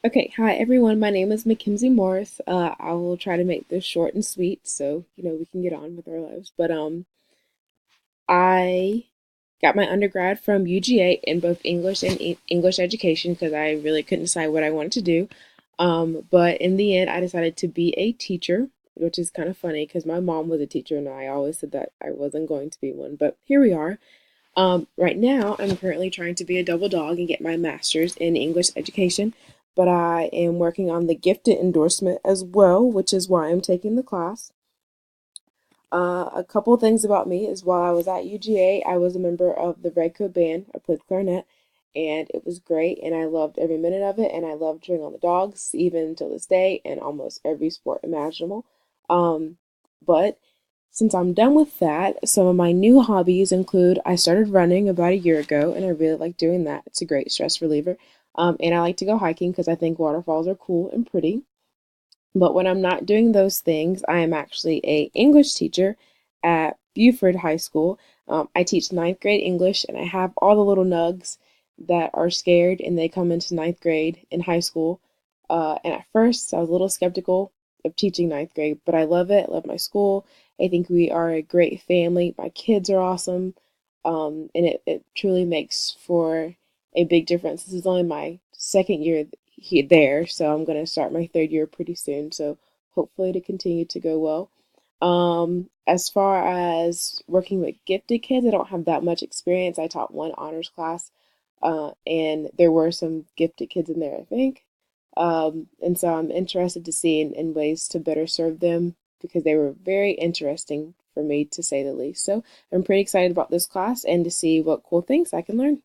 Okay, hi everyone. My name is Makimsey Morris. I will try to make this short and sweet so we can get on with our lives. I got my undergrad from UGA in both English and English education because I really couldn't decide what I wanted to do. But in the end, I decided to be a teacher, which is kind of funny because my mom was a teacher and I always said that I wasn't going to be one. But here we are. Right now, I'm currently trying to be a double dog and get my master's in English education, but I am working on the gifted endorsement as well, which is why I'm taking the class. A couple things about me is while I was at UGA, I was a member of the Red Coat Band. I played clarinet, and it was great, and I loved every minute of it, and I loved cheering on the dogs, even till this day, and almost every sport imaginable. But since I'm done with that, some of my new hobbies include I started running about a year ago, and I really like doing that. It's a great stress reliever. And I like to go hiking because I think waterfalls are cool and pretty. But when I'm not doing those things, I am actually a English teacher at Buford High School. I teach ninth grade English, and I have all the little nugs that are scared and they come into ninth grade in high school. And at first, I was a little skeptical of teaching ninth grade, but I love it. I love my school. I think we are a great family. My kids are awesome. And it truly makes for a big difference. This is only my second year there, so I'm going to start my third year pretty soon. So hopefully to continue to go well. As far as working with gifted kids, I don't have that much experience. I taught one honors class, and there were some gifted kids in there, I think. And so I'm interested to see in ways to better serve them because they were very interesting for me to say the least. So I'm pretty excited about this class and to see what cool things I can learn.